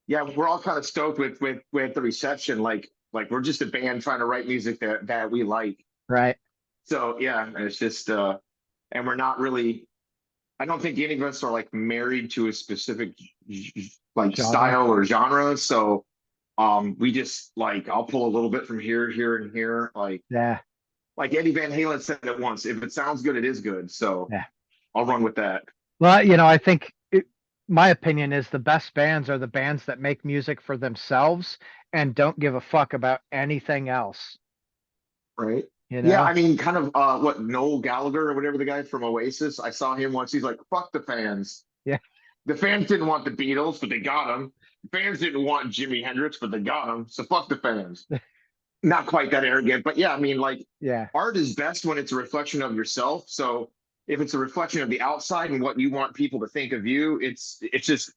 yeah, we're all kind of stoked with the reception. Like we're just a band trying to write music that we like. Right. So yeah, it's just and we're not really. I don't think any of us are like married to a specific like Genre. style or genre. So we just like I'll pull a little bit from here, here, and here. Yeah. Like Eddie Van Halen said it once, if it sounds good, it is good. So Yeah. I'll run with that. Well, I think my opinion is the best bands are the bands that make music for themselves and don't give a fuck about anything else, Right. you Yeah, know? I mean, kind of what Noel Gallagher or whatever the guy from Oasis. I saw him once. He's like, "Fuck the fans. Yeah. The fans didn't want the Beatles, but they got them. The fans didn't want Jimi Hendrix, but they got him. So fuck the fans." Not quite that arrogant, but yeah, I mean, like Yeah. art is best when it's a reflection of yourself. So if it's a reflection of the outside and what you want people to think of you, it's just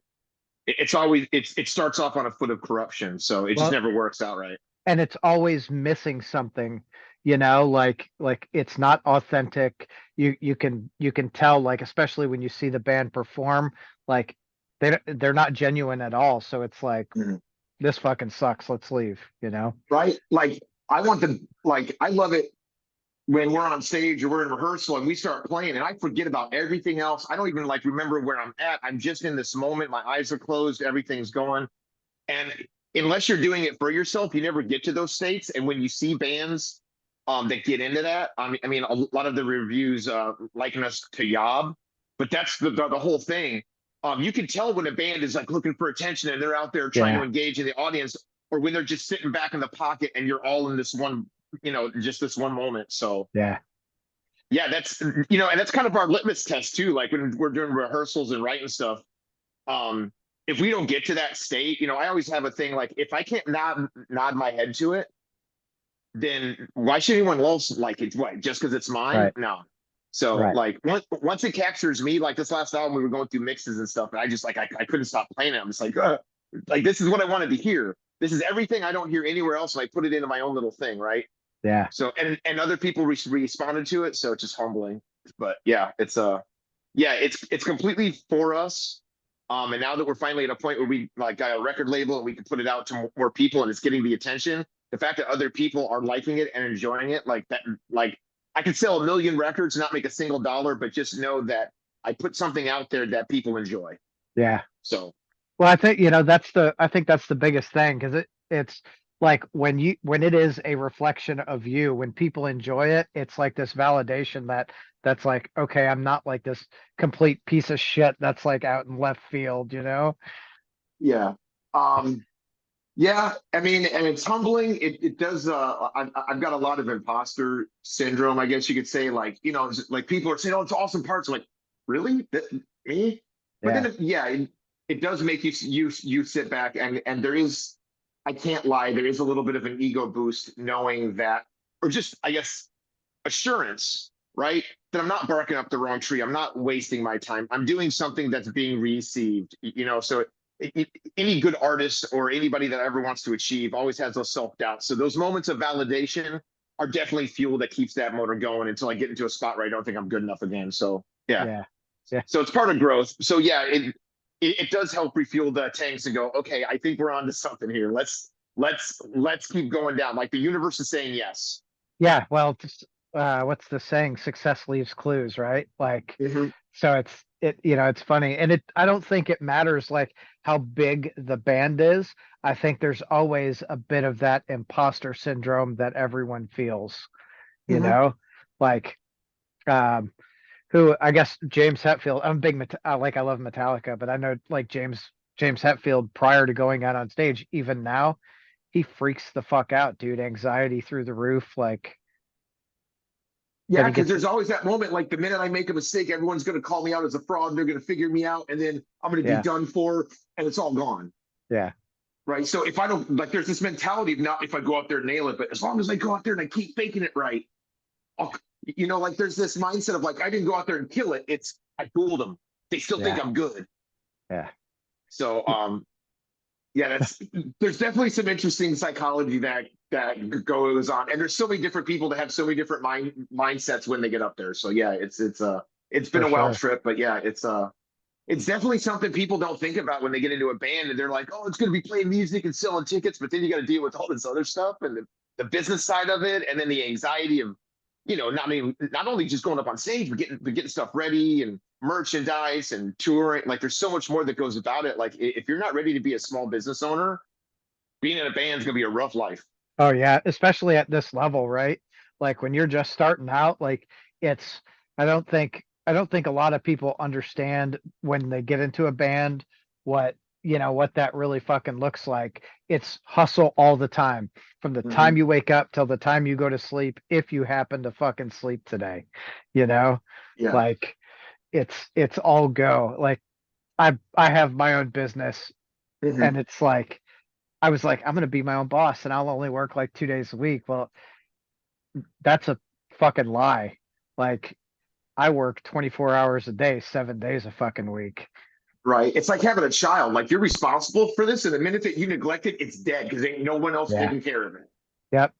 it's always it starts off on a foot of corruption. So it just Well, never works out right. and it's always missing something, like it's not authentic. You can tell, like, especially when you see the band perform, like they're not genuine at all. So it's like, Mhm. this fucking sucks. Let's leave. Right? Like I want the like I love it when we're on stage or we're in rehearsal and we start playing and I forget about everything else. I don't even like remember where I'm at. I'm just in this moment. My eyes are closed. Everything's going. And unless you're doing it for yourself, you never get to those states. And when you see bands that get into that, I mean, a lot of the reviews liken us to Yob, but that's the whole thing. You can tell when a band is like looking for attention and they're out there trying to Yeah. engage in the audience, or when they're just sitting back in the pocket and you're all in this one, just this one moment. So Yeah. yeah, that's and that's kind of our litmus test too. Like when we're doing rehearsals and writing stuff, um, if we don't get to that state, I always have a thing like if I can't nod my head to it, then why should anyone else like it? What, just because it's mine? Right. No. So Right. like once it captures me, like this last album, we were going through mixes and stuff, and I just like I couldn't stop playing it. I'm just like this is what I wanted to hear. This is everything I don't hear anywhere else, and I put it into my own little thing, right? Yeah. So and other people responded to it, so it's just humbling. But yeah, it's completely for us. And now that we're finally at a point where we like got a record label and we can put it out to more people and it's getting the attention, the fact that other people are liking it and enjoying it, like that, like I could sell a million records, not make a single dollar, but just know that I put something out there that people enjoy. Yeah. So Well, I think that's the biggest thing, because it's like when it is a reflection of you, when people enjoy it, it's like this validation that's like, okay, I'm not like this complete piece of shit that's like out in left field. yeah. Um, Yeah, I mean, and it's humbling. It does. I've got a lot of imposter syndrome, I guess you could say. Like, like people are saying, "Oh, it's awesome parts." I'm like, really? Me? But then, Yeah. yeah, it does make you sit back and there is. I can't lie. There is a little bit of an ego boost knowing that, or just I guess assurance, right? That I'm not barking up the wrong tree. I'm not wasting my time. I'm doing something that's being received. So any good artist or anybody that ever wants to achieve always has those self-doubts. So those moments of validation are definitely fuel that keeps that motor going until I get into a spot where I don't think I'm good enough again. So yeah. Yeah. Yeah. So it's part of growth. So yeah, it does help refuel the tanks and go, okay, I think we're on to something here. Let's keep going down. Like the universe is saying yes. Yeah. Well, what's the saying? Success leaves clues, right? Like, Mhm. so it's funny, and I don't think it matters like how big the band is. I think there's always a bit of that imposter syndrome that everyone feels, you Mhm. know, like, um, who I guess James Hetfield. I'm a big I love Metallica, but I know like James Hetfield prior to going out on stage, even now, he freaks the fuck out, dude. Anxiety through the roof, like. Then Yeah, he because gets. there's always that moment, like the minute I make a mistake, everyone's going to call me out as a fraud. They're going to figure me out, and then I'm going to be Yeah. done for, and it's all gone. Yeah. Right. So if I don't like, there's this mentality of not if I go out there and nail it, but as long as I go out there and I keep faking it right, I'll, like there's this mindset of like, I didn't go out there and kill it. It's I fooled them. They still think Yeah. I'm good. Yeah. So yeah, there's definitely some interesting psychology that goes on, and there's so many different people that have so many different mindsets when they get up there. So yeah, it's been For a wild sure. trip, but yeah, it's it's definitely something people don't think about when they get into a band and they're like, oh, it's going to be playing music and selling tickets, but then you got to deal with all this other stuff and the business side of it, and then the anxiety of, not only just going up on stage, but getting stuff ready and merchandise and touring. Like, there's so much more that goes about it. Like, if you're not ready to be a small business owner, being in a band is going to be a rough life. Oh yeah, especially at this level, right? Like when you're just starting out, like it's I don't think a lot of people understand when they get into a band what, what that really fucking looks like. It's hustle all the time. From the time Mhm. you wake up till the time you go to sleep, if you happen to fucking sleep today, you know? Yeah. Like it's all go. Like I have my own business Mhm. and it's like I was like, I'm gonna be my own boss and I'll only work like 2 days a week. Well, that's a fucking lie. Like I work 24 hours a day, 7 days a fucking week. Right. It's like having a child. Like, you're responsible for this, and the minute that you neglect it, it's dead because ain't no one else Yeah. taking care of it. Yep.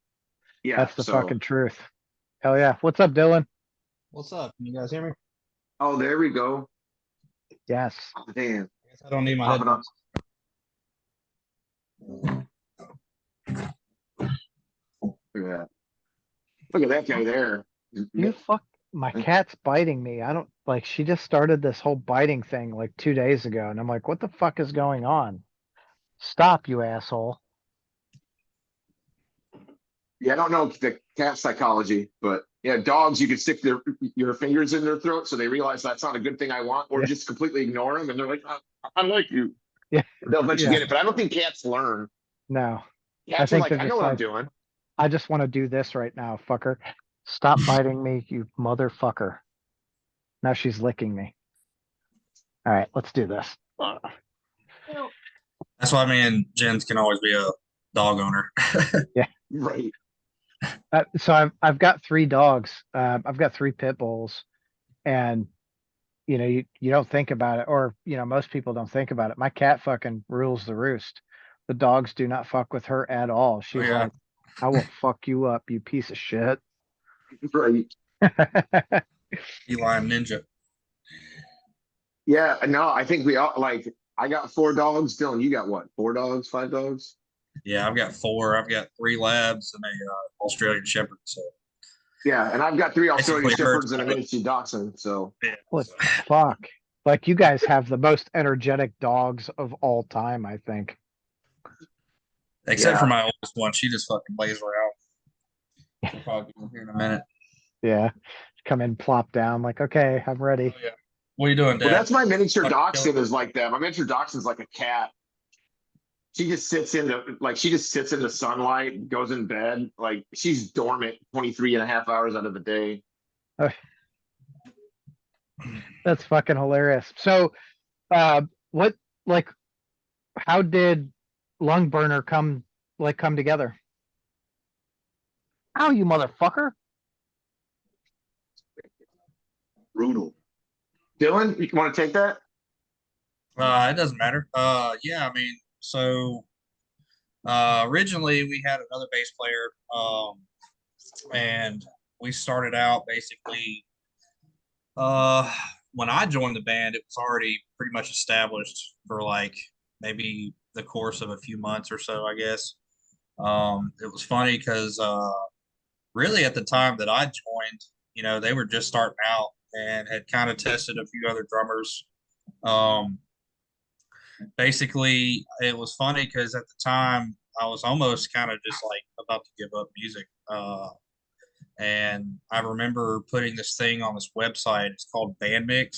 Yeah. That's the So, fucking truth. Hell yeah. What's up, Dylan? What's up? Can you guys hear me? oh, there we go. Yes. Oh, damn. I guess I don't need my Popping up. headphones. Look at that. Look at that guy there. You fuck my cat's biting me. I don't like she just started this whole biting thing like 2 days ago, and I'm like, what the fuck is going on? Stop, you asshole. Yeah, I don't know the cat psychology, but yeah, dogs, you can stick your fingers in their throat so they realize that's not a good thing I want, or Yeah. just completely ignore them and they're like, I like you. Yeah. They'll let you Yeah. get it. But I don't think cats learn. No. I Cats are think like, they're I know just what I'm like, doing. I just want to do this right now, fucker. Stop biting me, you motherfucker. Now she's licking me. All right, let's do this. That's why me and Jens can always be a dog owner. Yeah. Right. So I've got 3 dogs. I've got 3 pit bulls, and you don't think about it, or most people don't think about it. My cat fucking rules the roost. The dogs do not fuck with her at all. Oh She's yeah, like, I will fuck you up, you piece of shit. Right. Feline Ninja. Yeah. No, I think we all like, I got 4 dogs. Dylan, you got what? 4 dogs, 5 dogs? Yeah, I've got 4. I've got 3 labs and a Australian Shepherd. So Yeah. And I've got 3 Australian basically a merge Shepherds and a pilot. miniature Dachshund. So, Yeah. What So, the fuck? Like you guys have the most energetic dogs of all time, I think. except for yeah. my oldest one, she just fucking lays around. She'll probably be here in a minute. Yeah. Come in, plop down, like, okay, I'm ready. Oh yeah. What are you doing, Well, Dad? that's my miniature Fucking killing Dachshund is like that. My miniature Dachshund's like a cat. She just sits in the sunlight, goes in bed. Like, she's dormant 23 and a half hours out of the day. Uh, That's fucking hilarious. So, what, like, how did Lungburner come together? Ow, you motherfucker! Brutal. Dylan, you want to take that? it doesn't matter. Yeah, I mean, so originally we had another bass player, and we started out basically. When I joined the band, it was already pretty much established for like maybe the course of a few months or so, I guess. It was funny because really at the time that I joined, they were just starting out and had kind of tested a few other drummers. Um, Basically, it was funny because at the time I was almost kind of just like about to give up music. And I remember putting this thing on this website. It's called Bandmix.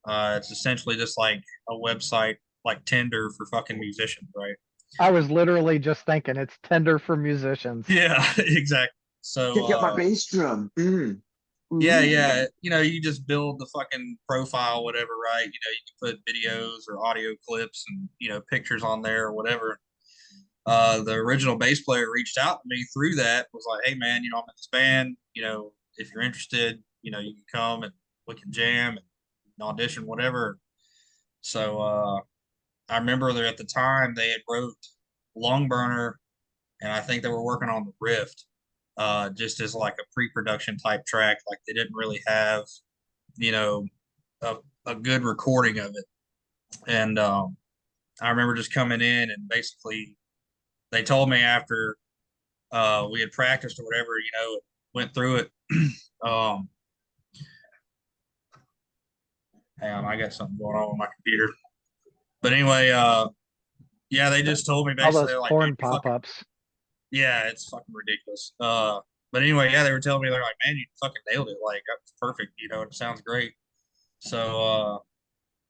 It's essentially just like a website like Tinder for fucking musicians, right? I was literally just thinking it's tender for musicians. Yeah, exactly. So Pick up my bass drum. Mm. yeah, Mm. yeah. You just build the fucking profile, whatever, right? You can put videos or audio clips and pictures on there or whatever. The original bass player reached out to me through that, was like, hey man, I'm in this band, if you're interested, you can come and we can jam and audition, whatever. So I remember there at the time they had wrote Lungburner, and I think they were working on the Rift, just as like a pre-production type track. Like they didn't really have, you know, a, a good recording of it. And I remember just coming in and basically they told me after we had practiced or whatever, went through it. um, Hang on, I got something going on with my computer. But anyway, yeah, they just told me All basically those they're like, man, porn you fucking pop-ups. yeah, it's fucking ridiculous. But anyway, yeah, they were telling me they're like, man, you fucking nailed it. Like that's perfect, it sounds great. So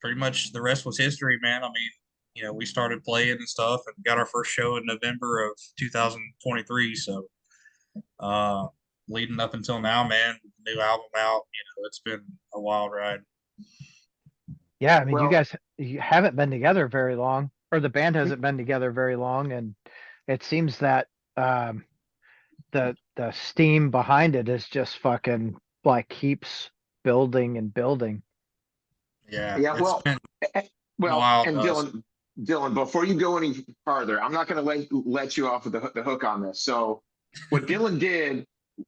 pretty much the rest was history, man. I mean, we started playing and stuff and got our first show in November of 2023. So leading up until now, man, new album out, it's been a wild ride. Yeah, I mean, Well, you haven't been together very long, or the band hasn't been together very long, and it seems that um, the steam behind it is just fucking like keeps building and building. Yeah, yeah, it's well, been eh, eh, well, wild. and Dylan, before you go any farther, I'm not going to let you off of the hook on this. So, what Dylan did,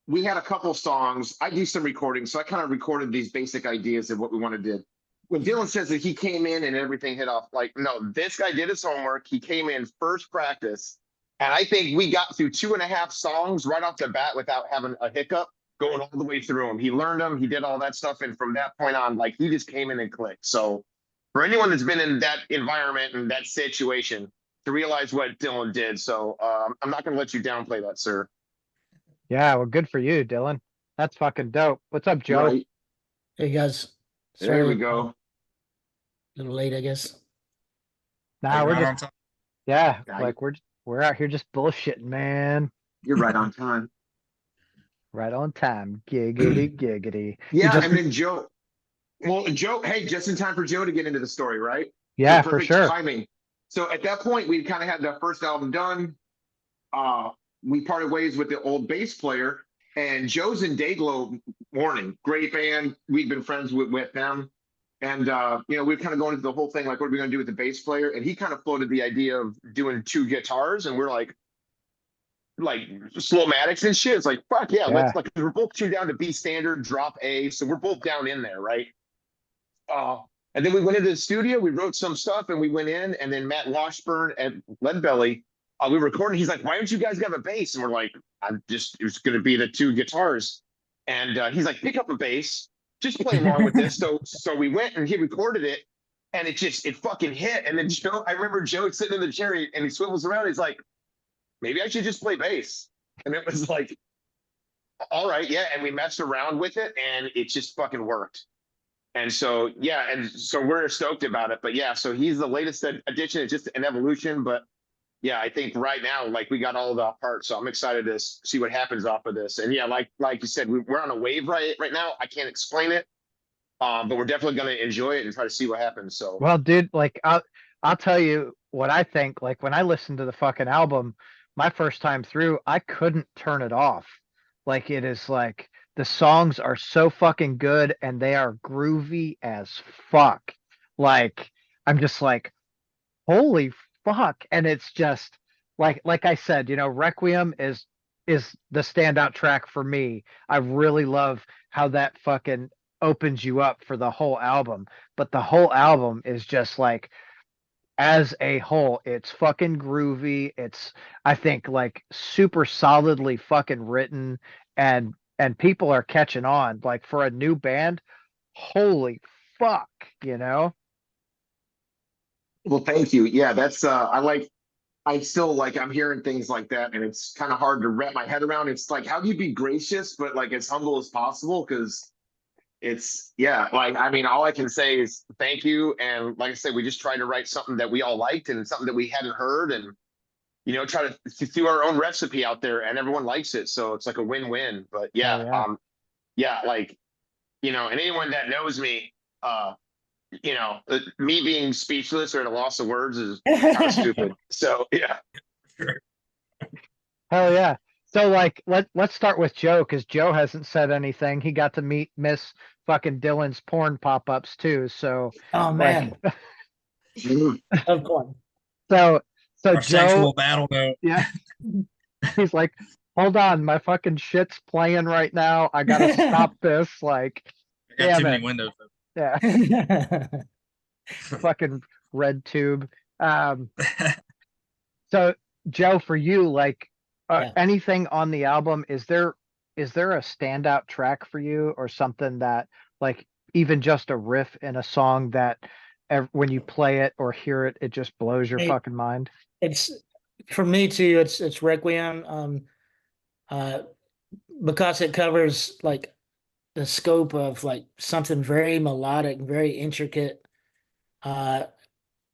we had a couple songs. I do some recording, so I kind of recorded these basic ideas of what we wanted to do. When Dylan says that he came in and everything hit off, like, no, this guy did his homework. He came in first practice, and I think we got through 2.5 songs right off the bat without having a hiccup. Going all the way through them, he learned them. He did all that stuff, and from that point on, like he just came in and clicked. So for anyone that's been in that environment and that situation to realize what Dylan did. So I'm not going to let you downplay that, sir. Yeah, well, good for you, Dylan. That's fucking dope. What's up, Joe? Right. Hey guys, There we sorry, a go. little late, I guess. Are Nah, you we're right just on time? yeah, Yeah, like we're out here just bullshitting, man. you're right on time. Right on time. Giggity giggity. You Yeah. just And then Joe, well, Joe, hey, just in time for Joe to get into the story, right? So yeah, for perfect sure. timing. So at that point, we kind of had the first album done. Uh, we parted ways with the old bass player, and Joe's in Dayglow Warning, great band. We've been friends with them. And we were kind of going into the whole thing, like, what are we going to do with the bass player? And he kind of floated the idea of doing two guitars, and we're like slowmatics and shit. It's like, fuck yeah, Yeah. let's like we're both tuned down to B standard, drop A, so we're both down in there, right? Uh, and then we went into the studio, we wrote some stuff, and we went in, and then Matt Washburn at Leadbelly, we were recording. He's like, "Why don't you guys have a bass?" And we're like, it was going to be the two guitars." And he's like, "Pick up a bass, just play along with this." So we went and he recorded it, and it fucking hit. And then Joe, I remember Joe sitting in the chair and he swivels around. He's like, "Maybe I should just play bass." And it was like, all right, yeah. And we messed around with it, and it just fucking worked. And so, yeah, and so we're stoked about it. But yeah, so he's the latest addition. It's just an evolution. But yeah, I think right now, like we got all of the parts. So I'm excited to see what happens off of this. And yeah, like you said, we're on a wave right now. I can't explain it, but we're definitely going to enjoy it and try to see what happens. So Well, dude, like I'll tell you what I think. Like when I listened to the fucking album, my first time through, I couldn't turn it off. Like it is like the songs are so fucking good and they are groovy as fuck. Like I'm just like, holy fuck. And it's just like I said, Requiem is the standout track for me. I really love how that fucking opens you up for the whole album. But the whole album is just like as a whole, it's fucking groovy. It's I think like super solidly fucking written and people are catching on. Like for a new band, holy fuck, you know? well, thank you. Yeah, that's I still like I'm hearing things like that, and it's kind of hard to wrap my head around. It's like, how do you be gracious but like as humble as possible? Because it's yeah, like I mean, all I can say is thank you. And like I said, we just tried to write something that we all liked and something that we hadn't heard, and try to do our own recipe out there, and everyone likes it. So it's like a win-win. But Hell yeah, yeah. yeah, like and anyone that knows me, me being speechless or at a loss of words is kind of stupid. So yeah. Sure. Hell yeah. So like let's start with Joe because Joe hasn't said anything. He got to meet Miss fucking Dylan's porn pop-ups too. So Oh like man, of course. so so Our Joe, sexual battle though. yeah, he's like, hold on, my fucking shit's playing right now. I gotta stop this. Like, I got too damn many it. windows. Yeah. Fucking red tube. So Joe, for you, like Yeah. anything on the album, is there a standout track for you or something that like even just a riff in a song that when you play it or hear it, it just blows your Hey, fucking mind? it's for me too. It's Requiem. Uh, because it covers like the scope of like something very melodic, very intricate. Uh,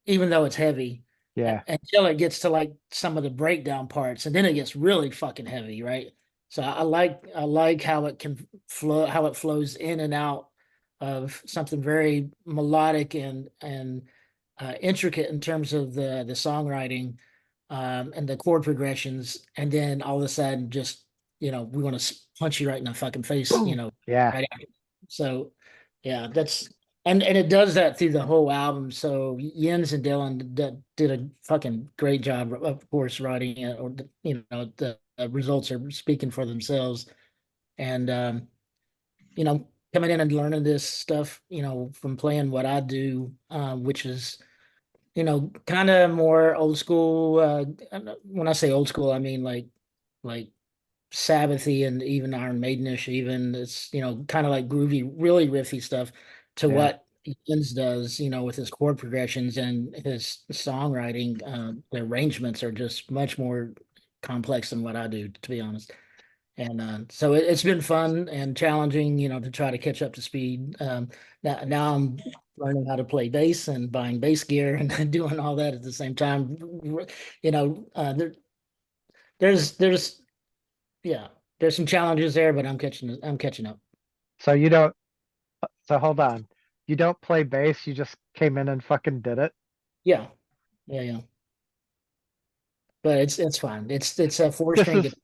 even though it's heavy, Yeah, until it gets to like some of the breakdown parts, and then it gets really fucking heavy, right? So I like how it can flow, how it flows in and out of something very melodic and intricate in terms of the songwriting, and the chord progressions, and then all of a sudden just we want to punch you right in the fucking face, boom. Yeah, right after. So yeah, that's and it does that through the whole album. So Jens and Dylan did a fucking great job, of course, writing it. Or the results are speaking for themselves. And coming in and learning this stuff, from playing what I do, which is kind of more old school. When I say old school, I mean like Sabbathy and even Iron Maidenish. Even it's kind of like groovy, really riffy stuff to yeah. what Jens does. With his chord progressions and his songwriting. The arrangements are just much more complex than what I do, to be honest. And so it's been fun and challenging, to try to catch up to speed. Now I'm learning how to play bass and buying bass gear and doing all that at the same time. There's yeah, there's some challenges there, but I'm catching up. So you don't. So hold on. You don't play bass. You just came in and fucking did it. Yeah, yeah. But it's fine. It's a four This string is guitar,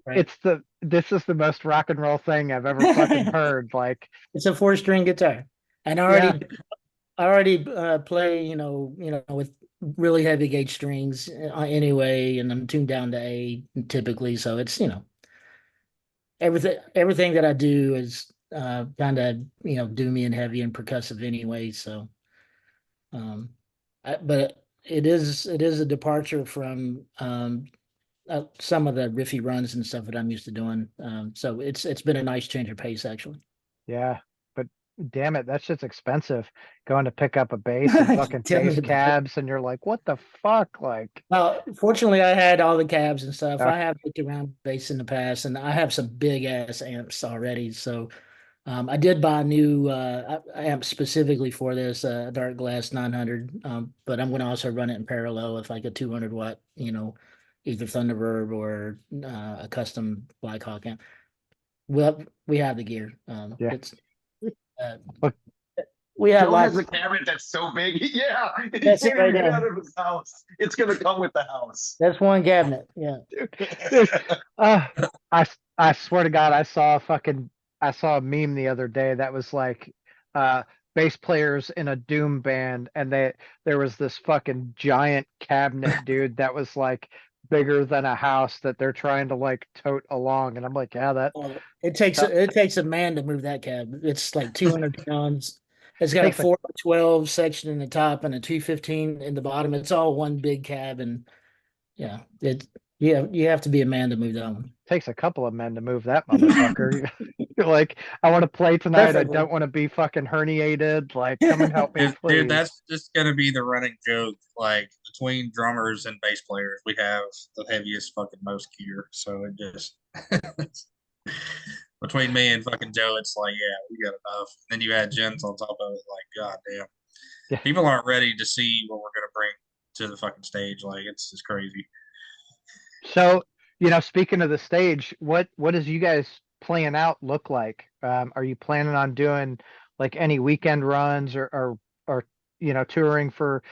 right? this is the most rock and roll thing I've ever fucking heard. Like, It's a four-string guitar, and yeah. I already play with really heavy gauge strings anyway, and I'm tuned down to A typically, so it's everything that I do is kind of doomy and heavy and percussive anyway. So, um, but it is a departure from some of the riffy runs and stuff that I'm used to doing. So it's been a nice change of pace actually. Yeah, but damn it, that shit's expensive. Going to pick up a bass and fucking Tell me bass about it. cabs, and you're like, what the fuck? Like, Well, fortunately, I had all the cabs and stuff. uh, I have looked around bass in the past, and I have some big ass amps already. So I did buy a new amp specifically for this Dark Glass 900, but I'm going to also run it in parallel with like a 200 watt, either Thunderbird or a custom Blackhawk amp. Well, we have the gear. yeah. It's uh, Look, we have Joe has lots. a cabinet that's so big. Yeah, he That's it can't right even get out there. of his house. It's gonna come with the house. That's one cabinet. Yeah. dude, uh, I swear to God, I saw a meme the other day that was like, uh, bass players in a doom band, and there was this fucking giant cabinet, dude, that was like bigger than a house that they're trying to like tote along, and I'm like, yeah, that It takes a man to move that cab. It's like 200 pounds. It's got a takes a 4x12 section in the top and a 215 in the bottom. It's all one big cab, and yeah, you have to be a man to move that one. takes a couple of men to move that motherfucker. You're like, I want to play tonight. I Preferably. don't want to be fucking herniated. Like, come and help me, Dude, please. that's just gonna be the running joke. Like between drummers and bass players, we have the heaviest fucking most gear. So it just between me and fucking Joe, it's like, yeah, we got enough. Then you add Jens on top of it, like, god damn. Yeah. People aren't ready to see what we're gonna bring to the fucking stage. Like it's just crazy. So, speaking of the stage, what does you guys playing out look like? Are you planning on doing like any weekend runs or touring for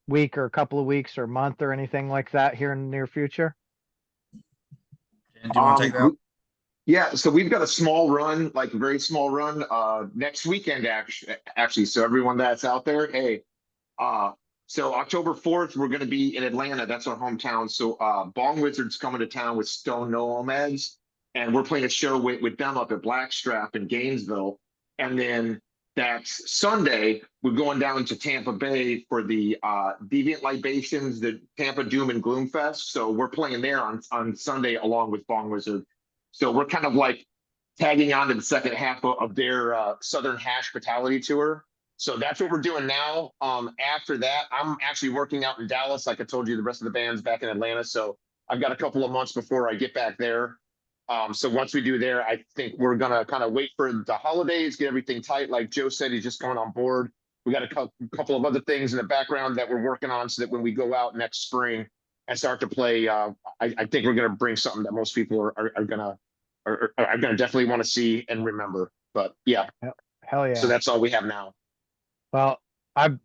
week or a couple of weeks or month or anything like that here in the near future? And do you want to take that? Yeah, so we've got a small run, like a very small run, next weekend actually. So everyone that's out there, hey, so October 4th, we're gonna be in Atlanta. That's our hometown. So Bong Wizards coming to town with Stone Nomads, and we're playing a show with them up at Blackstrap in Gainesville. And then that's Sunday, we're going down to Tampa Bay for the Deviant Libations, the Tampa Doom and Gloom Fest. So we're playing there on Sunday along with Bong Wizard. So we're kind of like tagging on to the second half of their Southern Hospitality tour. So that's what we're doing now. After that, I'm actually working out in Dallas. Like I told you, the rest of the band's back in Atlanta. So I've got a couple of months before I get back there. So once we do there, I think we're gonna kind of wait for the holidays, get everything tight. Like Joe said, he's just coming on board. We got a couple of other things in the background that we're working on, so that when we go out next spring and start to play, I think we're gonna bring something that most people are gonna definitely want to see and remember. But yeah, Hell yeah. so that's all we have now. Well, I've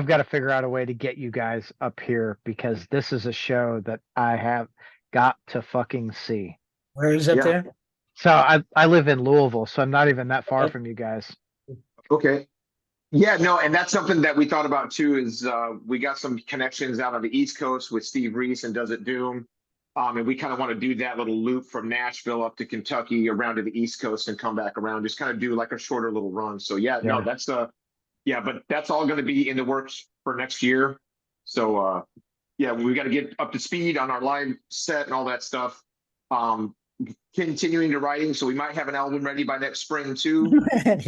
got to figure out a way to get you guys up here because this is a show that I have got to fucking see. Where is it Yeah. there? So I live in Louisville, so I'm not even that far Okay. from you guys. Okay. Yeah, no, and that's something that we thought about too. Is we got some connections out on the East Coast with Steve Reese and Does It Doom. And we kind of want to do that little loop from Nashville up to Kentucky, around to the East Coast, and come back around. Just kind of do like a shorter little run. So yeah, no, Yeah. that's yeah, but that's all going to be in the works for next year. So yeah, we got to get up to speed on our live set and all that stuff. Continuing to writing, so we might have an album ready by next spring too. It's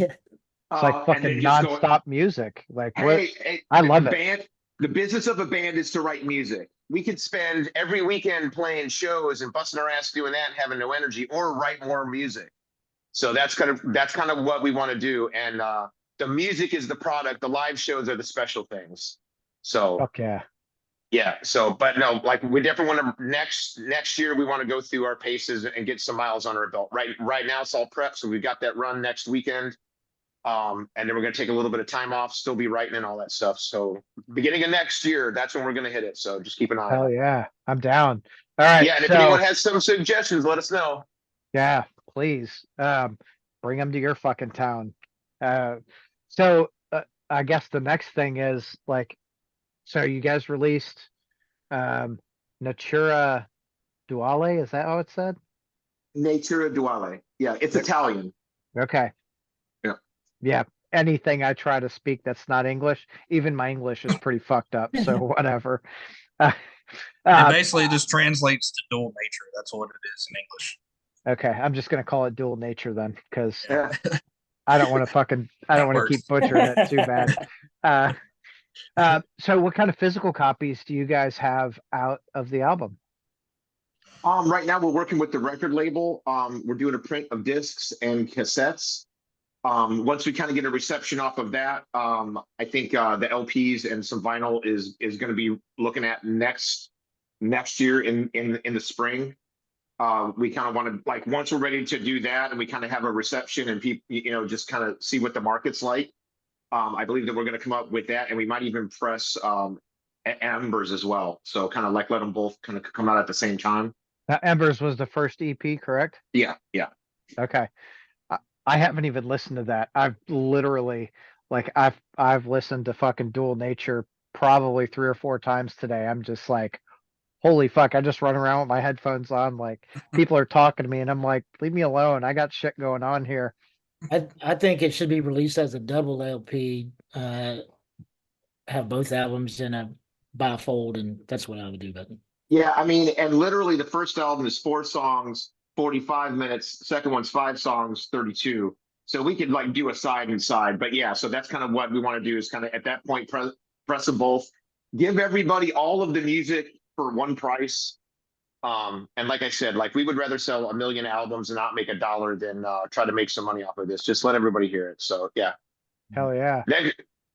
like And fucking then just go, nonstop music. Like what? hey, I love the it. band, the business of a band is to write music. We could spend every weekend playing shows and busting our ass doing that and having no energy, or write more music. So that's kind of what we want to do. And the music is the product. The live shows are the special things. So Fuck yeah. yeah. So, but no, like we definitely want to next year we want to go through our paces and get some miles on our belt. Right now it's all prep. So we've got that run next weekend. And then we're going to take a little bit of time off, still be writing and all that stuff. So beginning of next year, that's when we're going to hit it. So just keep an eye on Hell it. yeah. I'm down. All right. Yeah. And if so, anyone has some suggestions, let us know. yeah, please. Bring them to your fucking town. So I guess the next thing is like, so you guys released Natura Duale, is that how it's said? Natura Duale. Yeah. It's Italian. Okay. Yeah. Yeah. Anything I try to speak that's not English, even my English is pretty fucked up. So whatever. It basically just translates to dual nature. That's what it is in English. Okay, I'm just gonna call it dual nature then, because Yeah. I don't want to keep butchering it too bad. So what kind of physical copies do you guys have out of the album? Right now we're working with the record label. We're doing a print of discs and cassettes. Once we kind of get a reception off of that, I think the LPs and some vinyl is going to be looking at next year in the spring. We kind of want to, like, once we're ready to do that and we kind of have a reception and people, just kind of see what the market's like. I believe that we're going to come up with that, and we might even press Embers as well. So kind of like let them both kind of come out at the same time. Now, Embers was the first EP, correct? Yeah. Okay. I haven't even listened to that. I've literally, like, I've listened to fucking Dual Nature probably 3 or 4 times today. I'm just like, holy fuck, I just run around with my headphones on, like people are talking to me and I'm like, leave me alone. I got shit going on here. I think it should be released as a double LP, have both albums in a bifold, and that's what I would do. But Yeah, I mean, and literally the first album is 4 songs, 45 minutes. Second one's 5 songs, 32. So we could like do a side and side. But yeah, so that's kind of what we want to do, is kind of at that point press them both, give everybody all of the music for one price. And like I said, like we would rather sell 1 million albums and not make $1 than try to make some money off of this. Just let everybody hear it. So yeah, Hell yeah.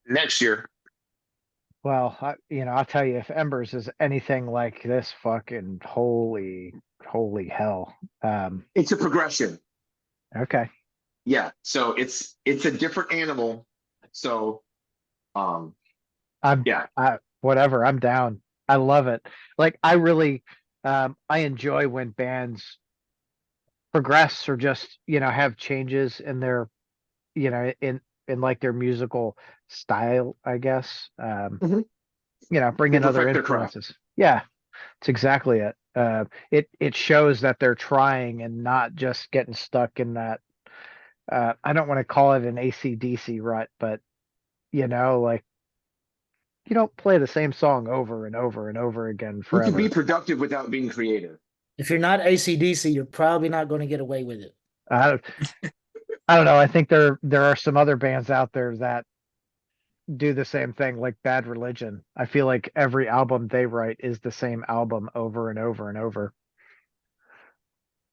next year. Well, I'll tell you, if Embers is anything like this, fucking holy hell. It's a progression. Okay. Yeah, so it's a different animal. So Whatever, I'm down. I love it. Like I really, I enjoy when bands progress or just, have changes in their, in like their musical style, I guess. Mhm. Bring in They other perfect their craft. influences. Yeah, it's exactly it. It shows that they're trying and not just getting stuck in that I don't want to call it an AC/DC rut, but like you don't play the same song over and over and over again You can be forever. productive without being creative. If you're not AC/DC, you're probably not going to get away with it. I I don't know. I think there are some other bands out there that do the same thing, like Bad Religion. I feel like every album they write is the same album over and over and over.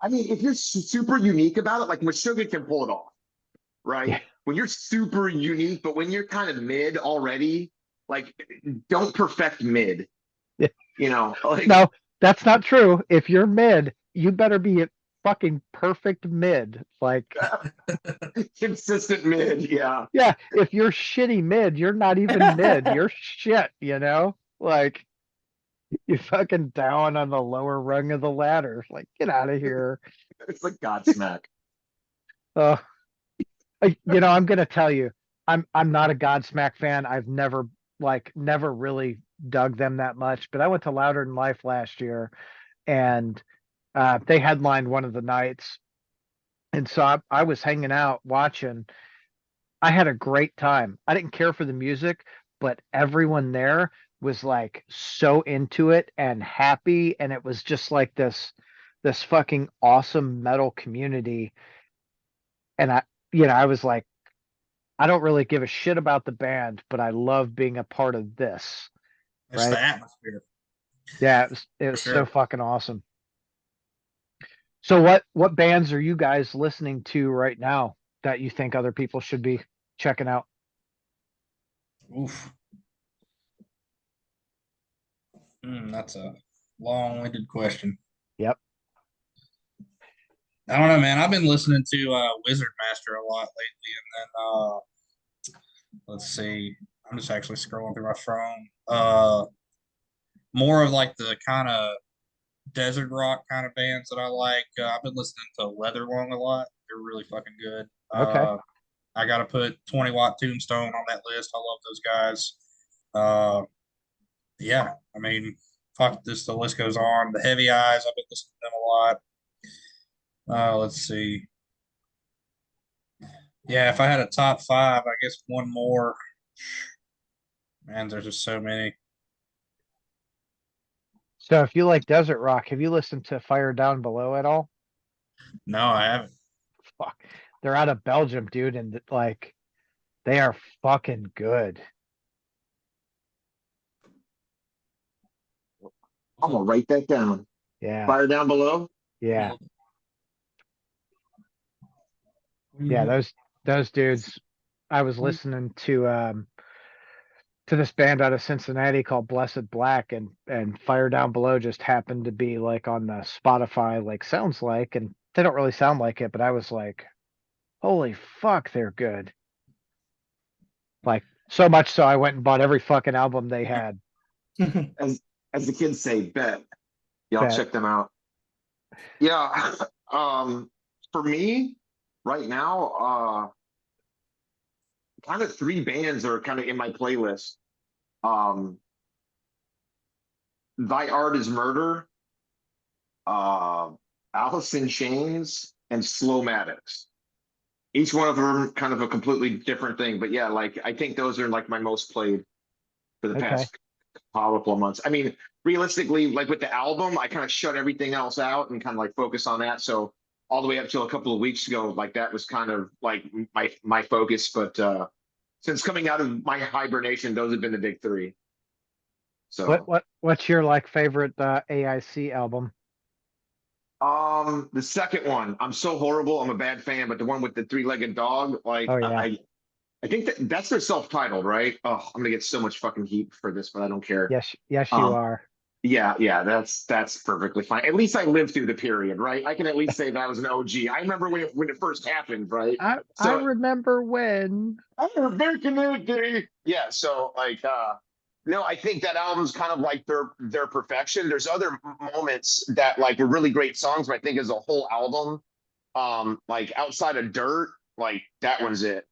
I mean, if you're super unique about it, like Meshuggah can pull it off, Yeah. right? When you're super unique, but when you're kind of mid already, like don't perfect mid. Yeah. Like No, that's not true. If you're mid, you better be at fucking perfect mid. Like, consistent mid. Yeah. yeah, if you're shitty mid, you're not even mid. You're shit, Like, you fucking down on the lower rung of the ladder. Like, get out of here. It's like Godsmack. Uh, I'm gonna tell you, I'm not a Godsmack fan. I've never really dug them that much. But I went to Louder Than Life last year, and they headlined one of the nights, and so I was hanging out watching. I had a great time. I didn't care for the music, but everyone there was like so into it and happy, and it was just like this fucking awesome metal community. And I was like, I don't really give a shit about the band, but I love being a part of this. It's the Right? atmosphere Yeah, it for was so sure. fucking awesome. So what bands are you guys listening to right now that you think other people should be checking out? Oof. That's a long-winded question. Yep. I don't know, man. I've been listening to Wizard Master a lot lately, and then let's see. I'm just actually scrolling through my phone. More of like the kind of desert rock kind of bands that I like. I've been listening to Leatherlung a lot. They're really fucking good. Okay. I got to put 20 Watt Tombstone on that list. I love those guys. Uh, yeah, I mean, fuck this. The list goes on. The Heavy Eyes. I've been listening to them a lot. Let's see. Yeah, if I had a top five, I guess one more. Man, there's just so many. So if you like desert rock, have you listened to Fire Down Below at all? No, I haven't. Fuck. They're out of Belgium, dude, and like they are fucking good. I'm gonna write that down. Yeah. Fire down below. Yeah. Yeah, those dudes. I was listening to this band out of Cincinnati called Blessed Black, and Fire Down Below just happened to be like on the Spotify like sounds like, and they don't really sound like it, but I was like, holy fuck, they're good. Like so much so I went and bought every fucking album they had. As the kids say, bet. Y'all That check them out. Yeah. For me, right now, kind of three bands are kind of in my playlist. Um, Thy Art is Murder, uh, Alice in Chains, and Slowmatics. Each one of them kind of a completely different thing, but yeah, like I think those are like my most played for the okay. past couple of months. I mean, realistically, like with the album, I kind of shut everything else out and kind of like focus on that. So all the way up till a couple of weeks ago, like that was kind of like my focus. But since coming out of my hibernation, those have been the big three. So What's your like favorite AIC album? the second one, I'm so horrible. I'm a bad fan, but the one with the three-legged dog, like Oh yeah. I think that's their self-titled, right? Oh, I'm gonna get so much fucking heat for this, but I don't care. Yes you Um, are. yeah, that's perfectly fine. At least I lived through the period, right? I can at least say that I was an OG. I remember when it first happened, right? I So remember when. oh, their community. Yeah, so like no, I think that album's kind of like their perfection. There's other moments that like are really great songs, but I think as a whole album, like outside of Dirt, like that one's it.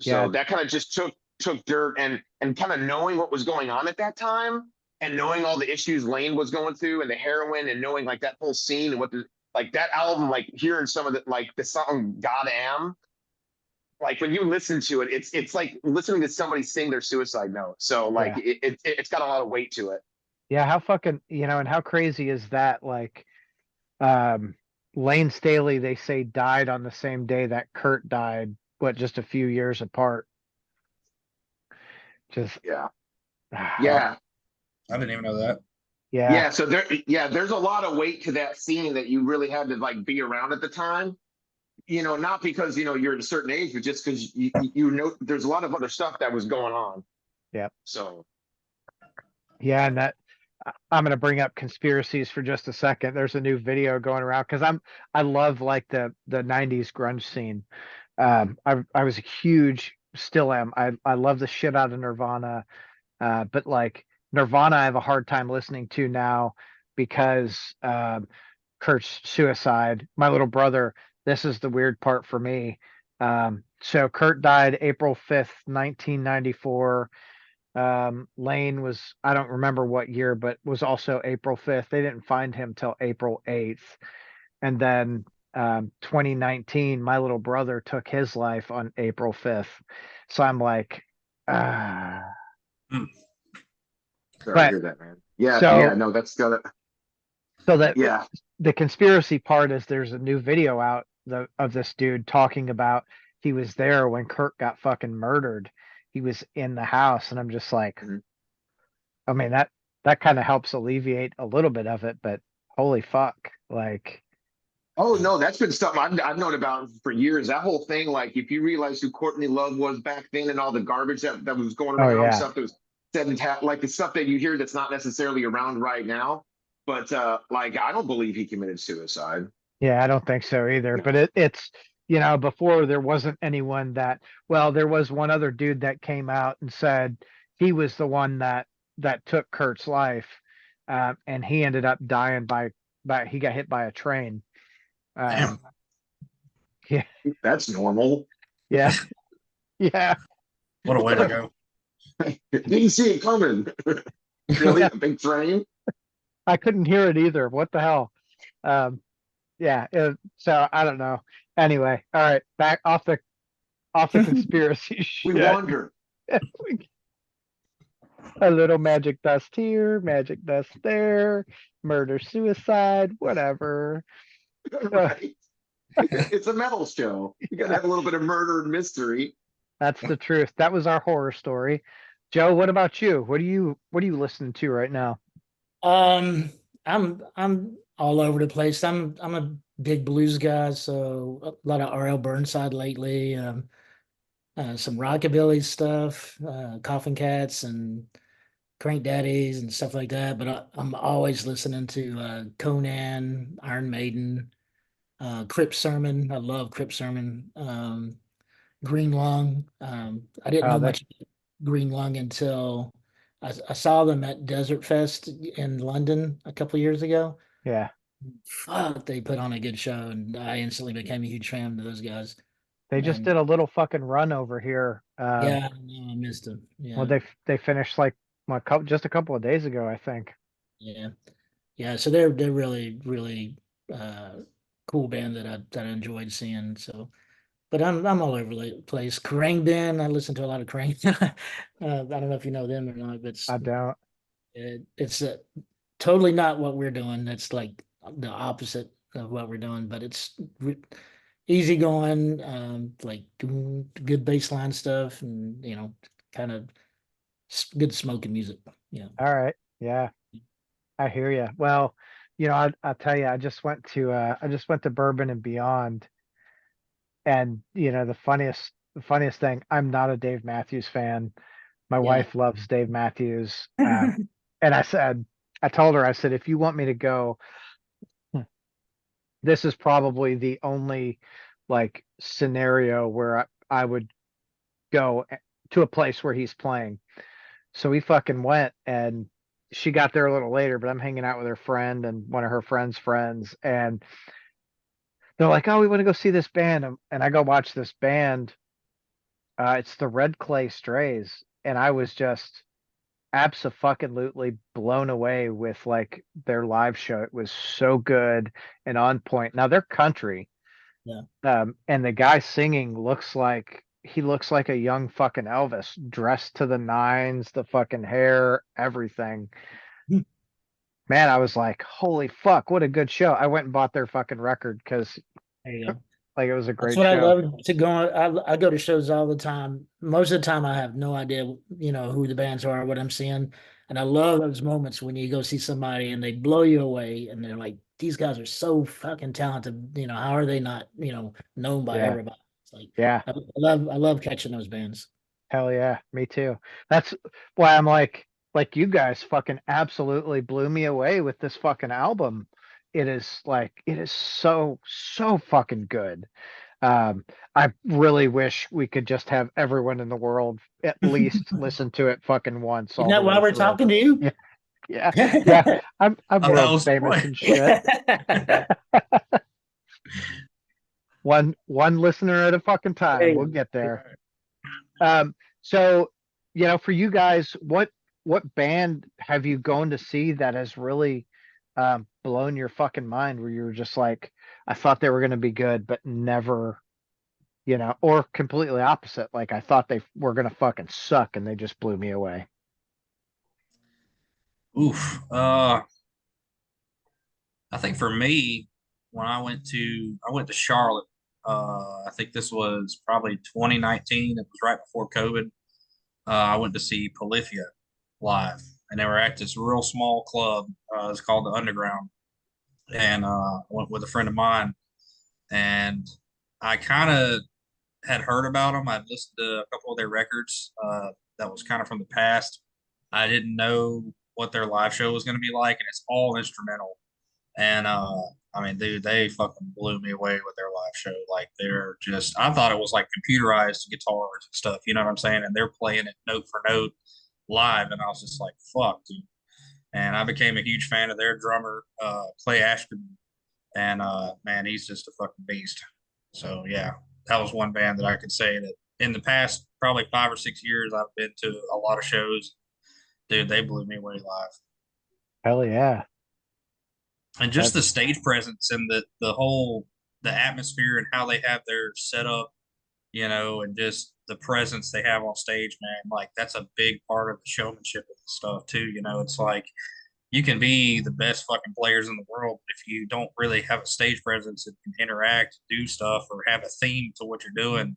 Yeah. So that kind of just took Dirt and kind of knowing what was going on at that time and knowing all the issues Lane was going through and the heroin and knowing like that whole scene and what like that album, like hearing some of the, like the song God Am, like when you listen to it, it's like listening to somebody sing their suicide note. So like Yeah. it's got a lot of weight to it. Yeah, how fucking, and how crazy is that? Like, um, Lane Staley, they say died on the same day that Kurt died, what, just a few years apart. Just, Yeah. Yeah. I didn't even know that. yeah, Yeah. So there's a lot of weight to that scene that you really had to like be around at the time. Not because you're at a certain age, but just because you know there's a lot of other stuff that was going on. yeah, So yeah, and that I'm gonna bring up conspiracies for just a second. There's a new video going around because I love like the '90s grunge scene. I was a huge, still am. I love the shit out of Nirvana. But like Nirvana, I have a hard time listening to now because Kurt's suicide. My little brother, this is the weird part for me. So Kurt died April 5th, 1994. Lane was, I don't remember what year, but was also April 5th. They didn't find him till April 8th. And then 2019, my little brother took his life on April 5th. So I'm like, ah. Hmm. sorry to But hear that, man. Yeah, so yeah, no, that's got to, so that yeah. the conspiracy part is there's a new video out of this dude talking about he was there when Kurt got fucking murdered. He was in the house, and I'm just like, Mhm. I mean that kind of helps alleviate a little bit of it, but holy fuck, like, Oh no, that's been something I've known about for years. That whole thing, like if you realize who Courtney Love was back then and all the garbage that was going oh around, yeah, stuff that was said and like the stuff that you hear that's not necessarily around right now. But like I don't believe he committed suicide. yeah, I don't think so either. But it's before there wasn't anyone that, well, there was one other dude that came out and said he was the one that took Kurt's life, and he ended up dying by he got hit by a train. Damn. Um, yeah, That's normal. yeah, yeah, What a way to go. Didn't see it coming. Really, yeah. a big train. I couldn't hear it either. What the hell? Um, yeah. So I don't know. Anyway, all right, back off the conspiracy We shit. wander. A little magic dust here, magic dust there, murder, suicide, whatever. Uh, Right. It's a metal show. You gotta yeah, have a little bit of murder and mystery. that's the truth. That was our horror story. Joe, what about you? What are you listening to right now? Um, I'm all over the place. I'm a big blues guy, so a lot of R.L. Burnside lately. Some rockabilly stuff, Coffin Cats and Crank Daddies and stuff like that. But I'm always listening to Conan, Iron Maiden, Crip Sermon. I love Crip Sermon. Green Lung. I didn't Oh, know they much about Green Lung until I saw them at Desert Fest in London a couple years ago. yeah. Fuck, they put on a good show, and I instantly became a huge fan of those guys. They just And did a little fucking run over here. yeah, no, I missed them. Well, Yeah, they finished like just a couple of days ago, I think. yeah, yeah. So they're really uh, cool band that I enjoyed seeing. So, but I'm all over the place. Krang band. I listen to a lot of Krang. I don't know if you know them or not, but I don't. it's totally not what we're doing. It's like the opposite of what we're doing, but it's easy going, like good baseline stuff, and kind of good smoking music. Yeah, All right. Yeah, I hear you. Well, I'll tell you, I just went to Bourbon and Beyond, and the funniest thing, I'm not a Dave Matthews fan. My yeah, wife loves Dave Matthews. And I told her, I said, if you want me to go, this is probably the only like scenario where I would go to a place where he's playing. So we fucking went, and she got there a little later, but I'm hanging out with her friend and one of her friend's friends, and they're like, "Oh, we want to go see this band," and I go watch this band. It's the Red Clay Strays, and abso-fucking-lutely blown away with like their live show. It was so good and on point. Now they're country. Yeah. And the guy singing he looks like a young fucking Elvis, dressed to the nines, the fucking hair, everything. Hmm. Man, I was like, holy fuck, what a good show. I went and bought their fucking record because There you go. like it was a That's great what I show. love to go on. I go to shows all the time. Most of the time, I have no idea, who the bands are, what I'm seeing. And I love those moments when you go see somebody and they blow you away and they're like, these guys are so fucking talented. How are they not, known by Yeah. everybody? It's like, Yeah. I love catching those bands. Hell yeah, me too. That's why I'm like you guys fucking absolutely blew me away with this fucking album. It is so, so fucking good. I really wish we could just have everyone in the world at least listen to it fucking once Isn't all the that why way we're through. talking to you? Yeah, yeah, yeah. I'm That world was the famous point. and shit. One listener at a fucking time. We'll get there. So for you guys, what band have you gone to see that has really blown your fucking mind where you were just like, I thought they were gonna be good, but never, or completely opposite, like I thought they were gonna fucking suck and they just blew me away. Oof. I think for me, when I went to Charlotte. I think this was probably 2019. It was right before COVID. I went to see Polyphia live, and they were at this real small club. It's called the Underground, and I went with a friend of mine, and I kind of had heard about them. I'd listened to a couple of their records. That was kind of from the past. I didn't know what their live show was going to be like, and it's all instrumental. And I mean, dude, they fucking blew me away with their live show. Like they're just, I thought it was like computerized guitars and stuff. You know what I'm saying? And they're playing it note for note live, and I was just like, fuck, dude. And I became a huge fan of their drummer, Clay Ashton, and man, he's just a fucking beast. So yeah, that was one band that I could say that in the past probably 5 or 6 years I've been to a lot of shows. Dude, they blew me away live. Hell yeah. And just the That's stage presence and the whole the atmosphere and how they have their setup, and just the presence they have on stage, man. Like that's a big part of the showmanship of the stuff too. It's like you can be the best fucking players in the world, but if you don't really have a stage presence and can interact, do stuff, or have a theme to what you're doing,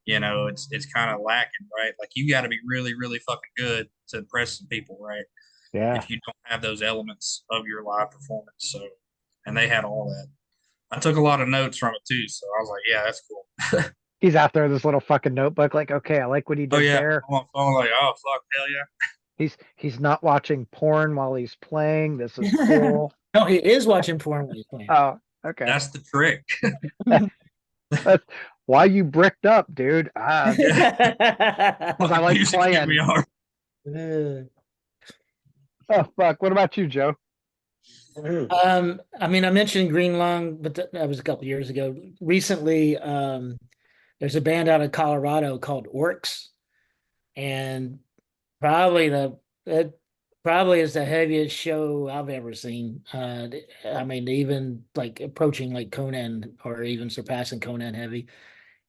it's kind of lacking, right? Like you got to be really, really fucking good to impress some people, right? yeah. If you don't have those elements of your live performance. So, and they had all that. I took a lot of notes from it too, so I was like, yeah, that's cool. He's out there with this little fucking notebook, like, okay, I like what he Oh did yeah, there. I'm on phone like, oh fuck, hell yeah. He's not watching porn while he's playing. This is cool. No, he is watching porn when he's playing. Oh, okay. That's the trick. That's why you bricked up, dude. Because I like Music's getting playing. me hard. Oh fuck! What about you, Joe? I mean, I mentioned Green Lung, but that was a couple years ago. Recently, there's a band out of Colorado called Orcs, and probably it probably is the heaviest show I've ever seen. I mean, even like approaching like Conan or even surpassing Conan heavy,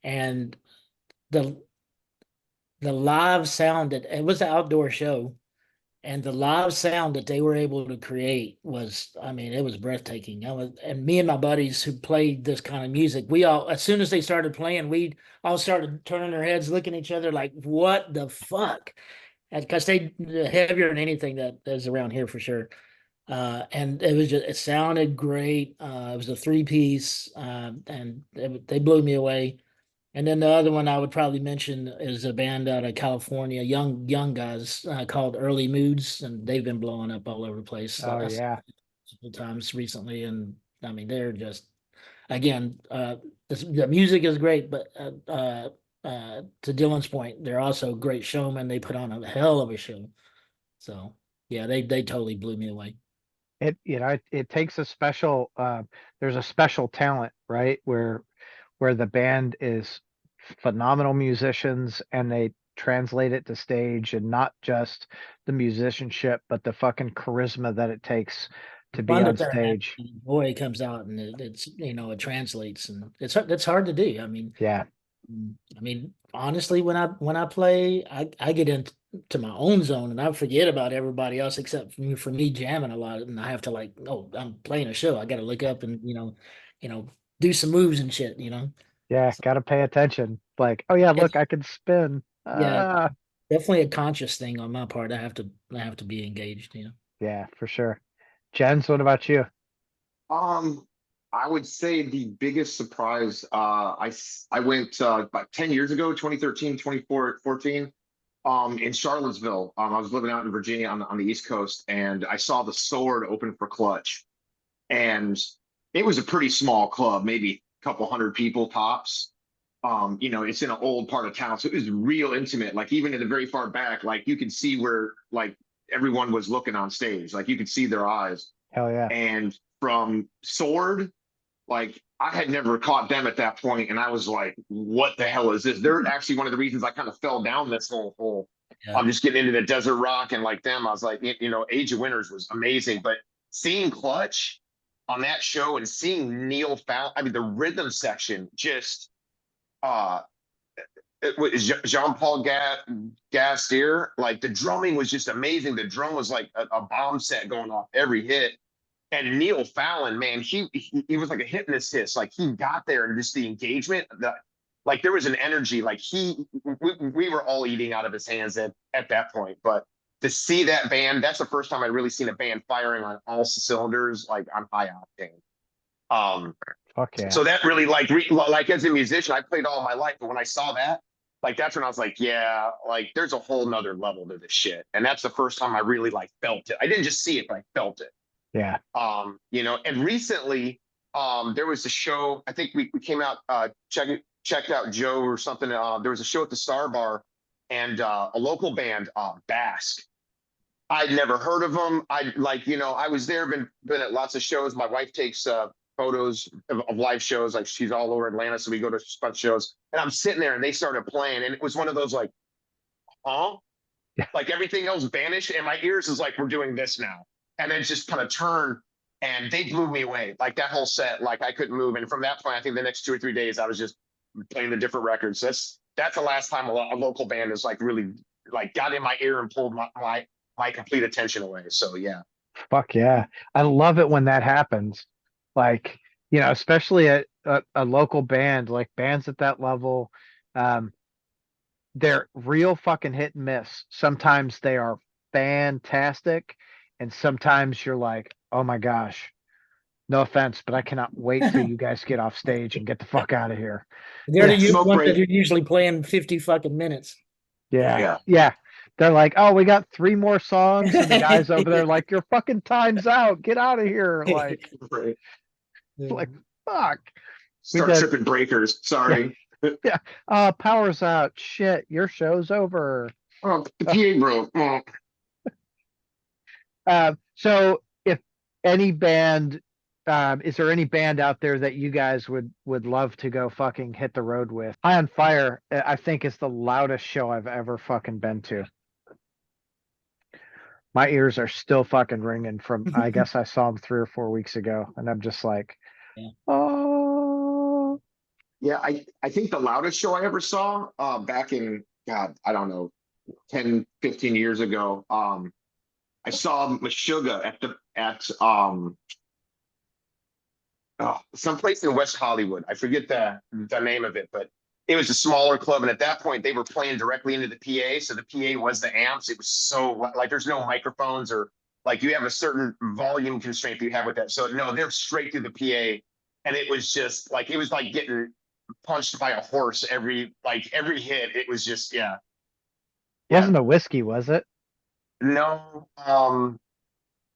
and the the live sound that it was an outdoor show. And the live sound that they were able to create was, I mean, it was breathtaking. And me and my buddies who played this kind of music, we all, as soon as they started playing, we all started turning our heads, looking at each other like, what the fuck? Because they're heavier than anything that is around here for sure. And it sounded great. It was a three-piece, and they blew me away. And then the other one I would probably mention is a band out of California, young guys called Early Moods, and they've been blowing up all over the place. Oh I saw yeah, them a couple times recently, and I mean they're just again the music is great, but to Dylan's point, they're also great showmen. They put on a hell of a show. So yeah, they totally blew me away. it takes a special. There's a special talent, right? Where the band is phenomenal musicians and they translate it to stage, and not just the musicianship, but the fucking charisma that it takes to be Fun to on turn stage. and boy, it comes out and it's it translates, and it's hard to do. Yeah. I mean, honestly, when I play, I get into my own zone and I forget about everybody else except for me jamming a lot, and I have to like, oh, I'm playing a show. I got to look up and do some moves and shit. Yeah, So, gotta pay attention. Like, oh yeah, it's look, I can spin. yeah, definitely a conscious thing on my part. I have to be engaged. Yeah, for sure. Jens, what about you? Um, I would say the biggest surprise, I went about 10 years ago, 2013, 2014, in Charlottesville. I was living out in Virginia on the East Coast, and I saw the Sword open for Clutch. And it was a pretty small club, maybe a couple hundred people tops. It's in an old part of town, so it was real intimate. Like even in the very far back, like you could see where like everyone was looking on stage. Like you could see their eyes. Hell yeah. And from Sword, like I had never caught them at that point, and I was like, "What the hell is this?" They're actually one of the reasons I kind of fell down this whole hole. Yeah. I'm just getting into the desert rock and like them. I was like, Age of Winners was amazing, but seeing Clutch on that show and seeing Neil Fallon, I mean, the rhythm section just it was Jean-Paul Gastier. Like the drumming was just amazing. The drum was like a bomb set going off every hit. And Neil Fallon, man, he was like a hypnotist. Like he got there and just the engagement, like there was an energy. Like we were all eating out of his hands at that point. But to see that band, that's the first time I'd really seen a band firing on all cylinders, like on high octane. Fuck yeah. So that really like as a musician, I played all my life, but when I saw that, like that's when I was like, yeah, like there's a whole nother level to this shit. And that's the first time I really like felt it. I didn't just see it, but I felt it. Yeah. And recently, there was a show, I think we came out, checked out Joe or something. There was a show at the Star Bar, and a local band, Basque. I'd never heard of them. I was there, been at lots of shows. My wife takes photos of live shows. Like she's all over Atlanta, so we go to a bunch of shows. And I'm sitting there, and they started playing, and it was one of those like, huh? Yeah. Like everything else vanished, and my ears is like, we're doing this now. And then just kind of turned, and they blew me away. Like that whole set, like I couldn't move. And from that point, I think the next 2 or 3 days, I was just playing the different records. That's the last time a local band is like really like got in my ear and pulled my complete attention away. So yeah. Fuck yeah. I love it when that happens. Like, especially at a local band, like bands at that level, they're real fucking hit and miss. Sometimes they are fantastic, and sometimes you're like, oh my gosh, no offense, but I cannot wait till you guys get off stage and get the fuck out of here. They're the Smoke ones break. that are usually playing 50 fucking minutes. Yeah. They're like, oh, we got 3 more songs, and the guys over there like, your fucking time's out. Get out of here. Like, Right. like fuck. Start tripping breakers. Sorry. Yeah. Power's out. Shit, your show's over. Oh, the PA broke. So if any band, is there any band out there that you guys would love to go fucking hit the road with? High on Fire, I think, is the loudest show I've ever fucking been to. My ears are still fucking ringing from, I guess I saw them 3 or 4 weeks ago, and I'm just like, oh. Yeah, I think the loudest show I ever saw, back in, God, I don't know, 10, 15 years ago, I saw Meshuggah at someplace in West Hollywood. I forget the name of it, but it was a smaller club, and at that point they were playing directly into the PA, so the PA was the amps. It was so like there's no microphones, or like you have a certain volume constraint you have with that. So no, they're straight through the PA, and it was just like, it was like getting punched by a horse every hit. It was just Wasn't a whiskey, was it? No,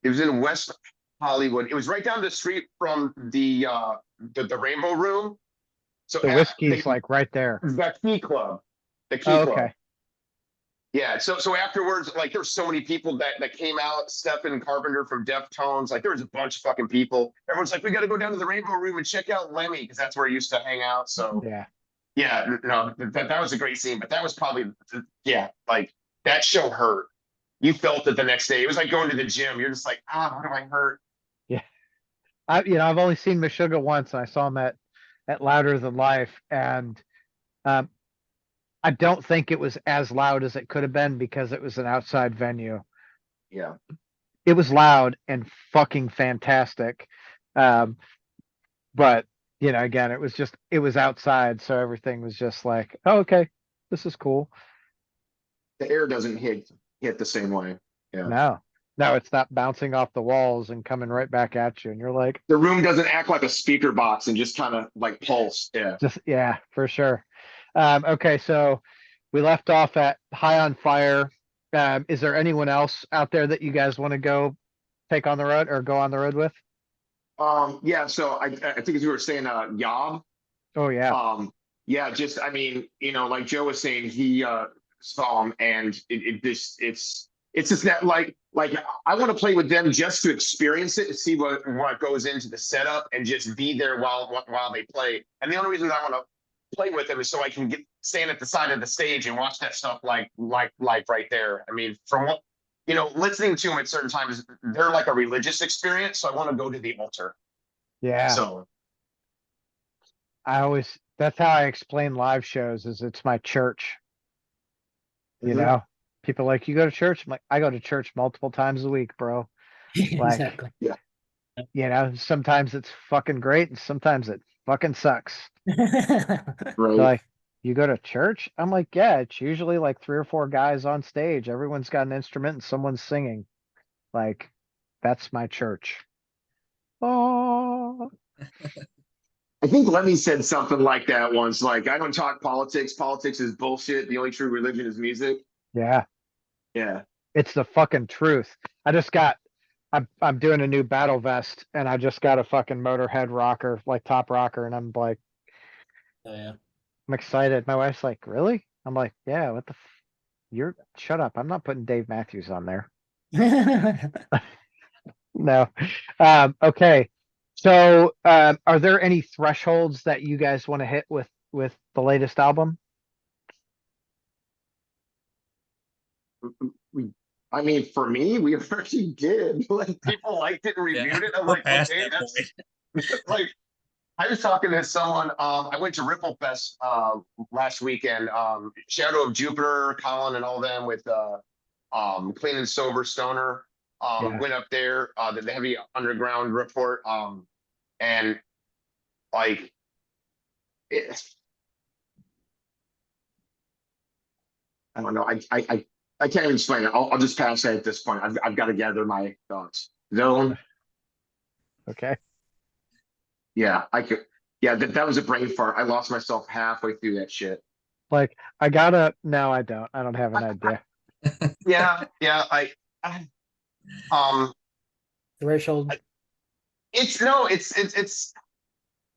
it was in West Hollywood. It was right down the street from the Rainbow Room. So The whiskey's like right there. the Key Club. The Key Oh, Club. okay. Yeah. So afterwards, like there's so many people that came out. Stephen Carpenter from Deftones. Like there was a bunch of fucking people. Everyone's like, we got to go down to the Rainbow Room and check out Lemmy, because that's where he used to hang out. So Yeah. Yeah, no, that was a great scene, but that was probably, yeah, like that show hurt. You felt it the next day. It was like going to the gym. You're just like, what do I hurt? Yeah. I've only seen Meshuggah once, and I saw him at Louder Than Life, and um, I don't think it was as loud as it could have been because it was an outside venue. Yeah. It was loud and fucking fantastic. Um, but again, it was outside, so everything was just like, oh, okay, this is cool. The air doesn't hit the same way. Yeah. No, it's not bouncing off the walls and coming right back at you, and you're like, The room doesn't act like a speaker box and just kind of like pulse. Yeah. just yeah, for sure. Okay, so we left off at High on Fire. Is there anyone else out there that you guys want to go take on the road or go on the road with? Yeah, so I think as you were saying, Yob. Oh yeah, Yeah, just I mean, like Joe was saying, he saw him, and it's just that like I want to play with them just to experience it, to see what goes into the setup, and just be there while they play. And the only reason I want to play with them is so I can stand at the side of the stage and watch that stuff like right there. I mean, from what listening to them at certain times, they're like a religious experience. So I want to go to the altar. yeah. So That's how I explain live shows, is it's my church. mhm. People are like, you go to church? I'm like, I go to church multiple times a week, bro. Like, Exactly. sometimes it's fucking great and sometimes it fucking sucks. They're Right. like, you go to church? I'm like, yeah, it's usually like 3 or 4 guys on stage. Everyone's got an instrument and someone's singing. Like, that's my church. Oh, I think Lemmy said something like that once. Like, I don't talk politics. Politics is bullshit. The only true religion is music. yeah, Yeah. it's the fucking truth. I'm doing a new battle vest and I just got a fucking Motorhead rocker, like top rocker, and I'm like, Oh, yeah. I'm excited. My wife's like, really? I'm like, yeah, what the you're shut up. I'm not putting Dave Matthews on there. No. Okay. So, are there any thresholds that you guys want to hit with the latest album? I mean, for me, we already did. Like, people liked it and reviewed it. I'm we're like, past okay, that that's point. like, I was talking to someone. I went to Ripple Fest last weekend. Shadow of Jupiter, Colin, and all them with Clean and Sober Stoner. Yeah. Went up there. The Heavy Underground report. And like it, I don't know. I can't even explain it. I'll just pass it at this point. I've got to gather my thoughts. Zone. Okay. Yeah, I could. Yeah, that was a brain fart. I lost myself halfway through that shit. Like, no, I don't. I don't have an idea. Yeah, yeah. Um, Threshold. it's no, it's.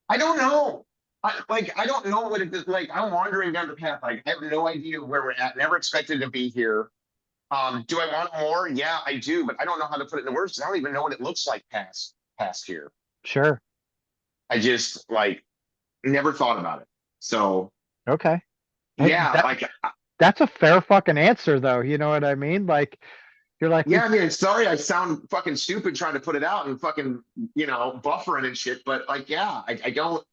I don't know. I don't know what it is. Like, I'm wandering down the path. Like, I have no idea where we're at. Never expected to be here. Do I want more? Yeah, I do, but I don't know how to put it in words. 'Cause I don't even know what it looks like past here. Sure. I just like never thought about it. So Okay. Hey, yeah, like that's a fair fucking answer, though. You know what I mean? Like, you're like, yeah, I mean, sorry, I sound fucking stupid trying to put it out and fucking buffering and shit, but like, yeah, I don't.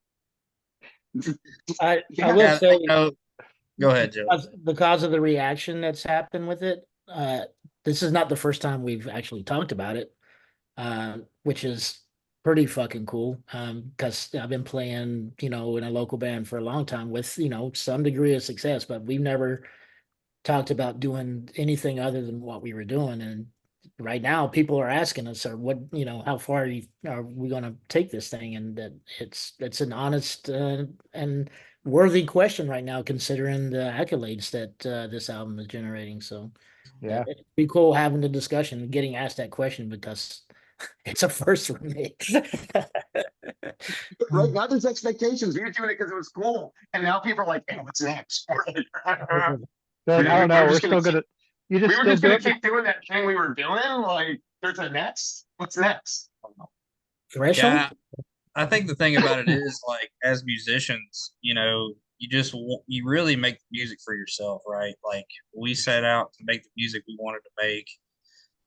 I Yeah, will Yeah, say, go ahead, Joe. because of the reaction that's happened with it, this is not the first time we've actually talked about it, which is pretty fucking cool. Because I've been playing, in a local band for a long time with, some degree of success, but we've never talked about doing anything other than what we were doing. And right now, people are asking us, "Or what? How far are we going to take this thing?" And that it's an honest and worthy question right now, considering the accolades that this album is generating. So yeah. it'd be cool having the discussion, and getting asked that question, because it's a first for me. right now there's expectations. We were doing it because it was cool, and now people are like, "Hey, what's next?" They're like, I don't know. We're still gonna. You just We were still just do gonna it. keep doing that thing we were doing. Like, there's a next. What's next? Threshold. Yeah, I think the thing about it is, like, as musicians, you you really make music for yourself, right? Like we set out to make the music we wanted to make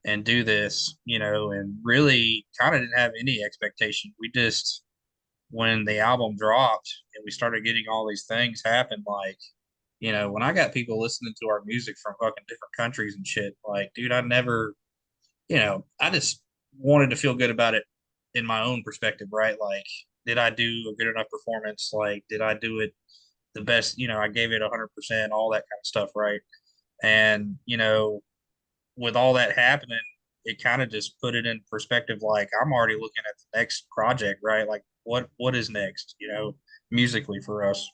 and do this, and really kind of didn't have any expectation. We just, when the album dropped and we started getting all these things happen, like, when I got people listening to our music from fucking different countries and shit, like, dude, I never, I just wanted to feel good about it in my own perspective, right? Like, did I do a good enough performance? Like, did I do it the best? I gave it 100%, all that kind of stuff, right? And, with all that happening, it kind of just put it in perspective. Like, I'm already looking at the next project, right? Like, what is next, musically for us?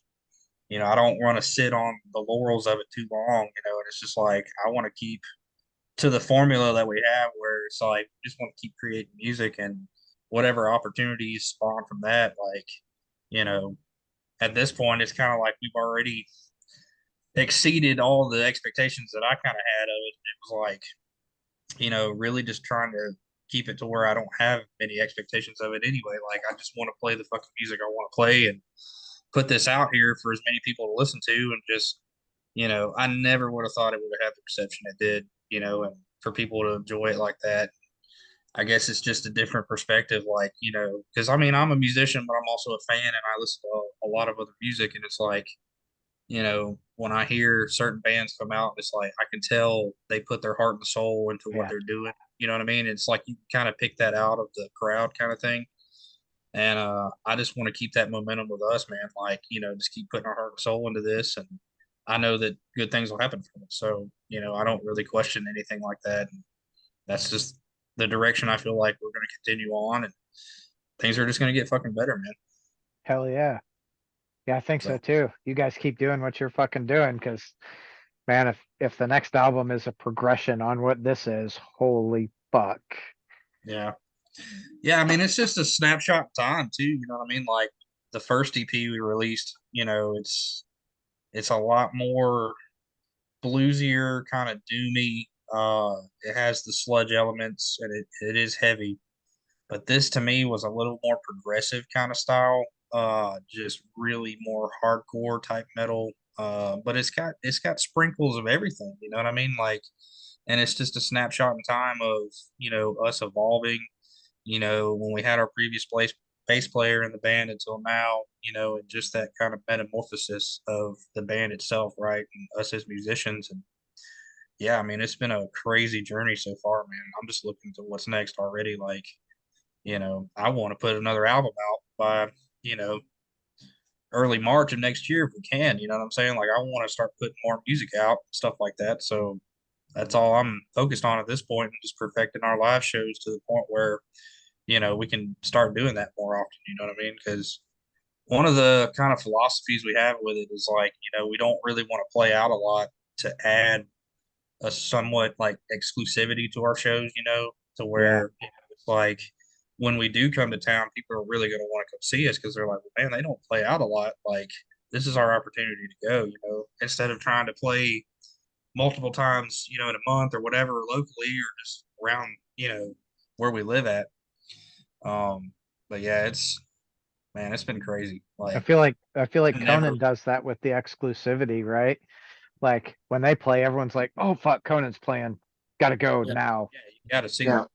I don't want to sit on the laurels of it too long, and it's just like I want to keep to the formula that we have where it's like just want to keep creating music and whatever opportunities spawn from that, like, you know, at this point it's kind of like we've already exceeded all the expectations that I kind of had of it. It was like, really just trying to keep it to where I don't have many expectations of it anyway. Like I just want to play the fucking music I want to play and put this out here for as many people to listen to, and just, I never would have thought it would have had the reception it did, and for people to enjoy it like that. I guess it's just a different perspective, like, because I mean, I'm a musician, but I'm also a fan and I listen to a lot of other music. And it's like, when I hear certain bands come out, it's like I can tell they put their heart and soul into what they're doing. You know what I mean? It's like you kind of pick that out of the crowd kind of thing. And I just want to keep that momentum with us, man. Like, just keep putting our heart and soul into this. And I know that good things will happen from it. So, I don't really question anything like that. And that's just the direction I feel like we're going to continue on. And things are just going to get fucking better, man. Hell yeah. Yeah, I think so too. You guys keep doing what you're fucking doing, because man, if the next album is a progression on what this is, holy fuck. Yeah. Yeah, I mean, it's just a snapshot in time too, you know what I mean? Like the first EP we released, it's a lot more bluesier, kind of doomy. It has the sludge elements and it is heavy. But this to me was a little more progressive kind of style. Just really more hardcore type metal. But it's got sprinkles of everything, you know what I mean? Like, and it's just a snapshot in time of, us evolving, when we had our previous bass player in the band until now, and just that kind of metamorphosis of the band itself, right? And us as musicians. And yeah, I mean, it's been a crazy journey so far, man. I'm just looking to what's next already. Like, I want to put another album out by, early March of next year if we can. You know what I'm saying? Like, I want to start putting more music out, stuff like that. So that's all I'm focused on at this point, and just perfecting our live shows to the point where, we can start doing that more often. You know what I mean? Because one of the kind of philosophies we have with it is like, we don't really want to play out a lot to add a somewhat like exclusivity to our shows, to where it's like when we do come to town, people are really going to want to come see us because they're like, well, man, they don't play out a lot. Like, this is our opportunity to go, instead of trying to play multiple times, in a month or whatever, locally or just around, where we live at. But yeah, it's been crazy. I Like, feel like never, Conan does that with the exclusivity, right? Like when they play, everyone's like, "Oh fuck, Conan's playing, gotta go yeah, now." yeah, you got to see Yeah. it.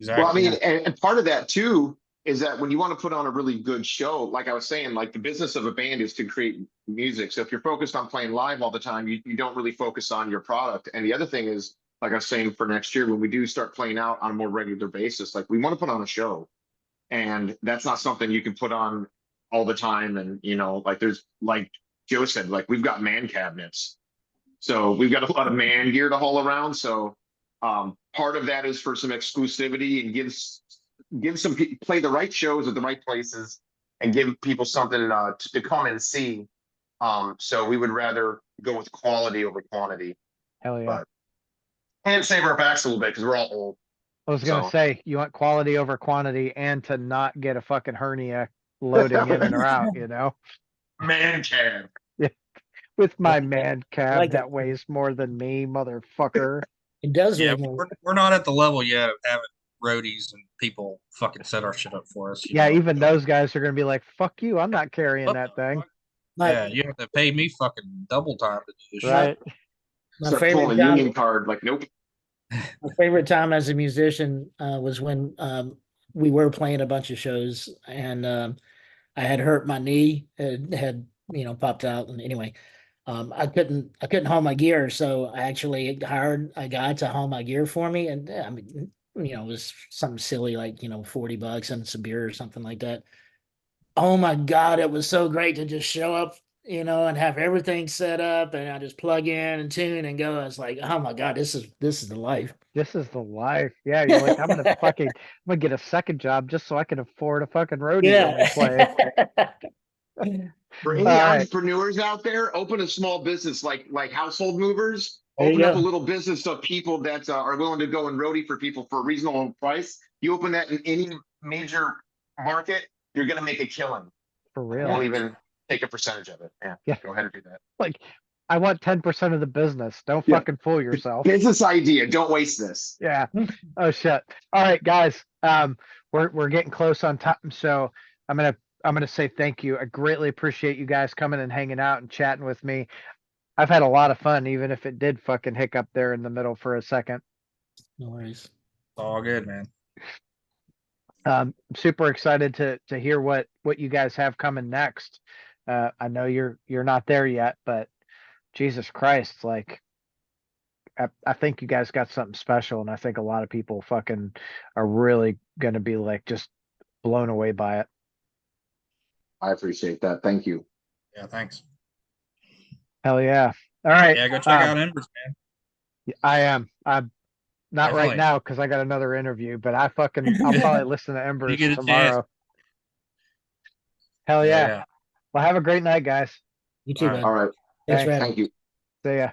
Well, I Exactly. mean, and part of that too is that when you want to put on a really good show, like I was saying, like the business of a band is to create music. So if you're focused on playing live all the time, you don't really focus on your product. And the other thing is, like I was saying, for next year, when we do start playing out on a more regular basis, like we want to put on a show. And that's not something you can put on all the time. And, like there's, like Joe said, like we've got man cabinets. So we've got a lot of man gear to haul around. So part of that is for some exclusivity and give some play the right shows at the right places and give people something to come and see. So we would rather go with quality over quantity, Hell yeah. but and save our backs a little bit because we're all old. I was gonna So say you want quality over quantity and to not get a fucking hernia loading in and or out, man can. Yeah. With my Like that. man cab Like that it. weighs more than me, motherfucker. It does Yeah, weigh more. we're not at the level yet of having roadies and people fucking set our shit up for us. Yeah, even those guys are gonna be like, "Fuck you, I'm not carrying What that the thing." fuck? My, Yeah, you have to pay me fucking double time to do this shit. Right. my Start favorite pulling a time, union card. Like, nope. my favorite time as a musician was when we were playing a bunch of shows, and I had hurt my knee. It had popped out, and anyway, I couldn't haul my gear, so I actually hired a guy to haul my gear for me, and I mean, it was something silly like $40 and some beer or something like that. Oh my God, it was so great to just show up, and have everything set up, and I just plug in and tune and go. I was like, oh my God, this is the life. This is the life. Yeah, you're like, I'm gonna get a second job just so I can afford a fucking roadie when we play. For All any right. entrepreneurs out there, open a small business like household movers. There you Open up a go. little business of people that are willing to go and roadie for people for a reasonable price. You open that in any major market, you're going to make a killing. For And real. we'll even take a percentage of it. Yeah, Yeah. go ahead and do that. Like, I want 10% of the business. Don't Yeah. fucking fool yourself. Business idea. Don't waste this. Yeah. Oh shit. All right, guys. We're getting close on time, so I'm gonna say thank you. I greatly appreciate you guys coming and hanging out and chatting with me. I've had a lot of fun, even if it did fucking hiccup there in the middle for a second. No worries. It's all good, man. Super excited to hear what you guys have coming next. I know you're not there yet, but Jesus Christ, like I think you guys got something special, and I think a lot of people fucking are really gonna be like just blown away by it. I appreciate that. Thank you. Yeah, thanks. Hell yeah. All right. Yeah, go check out Embers, man. I am. I'm not right Definitely. now because I got another interview, but I'll probably listen to Embers get a chance. tomorrow. Hell yeah. Yeah. Well, have a great night, guys. You too, All right. bud. All right. Thanks for Thanks. having me. Thank you. See ya.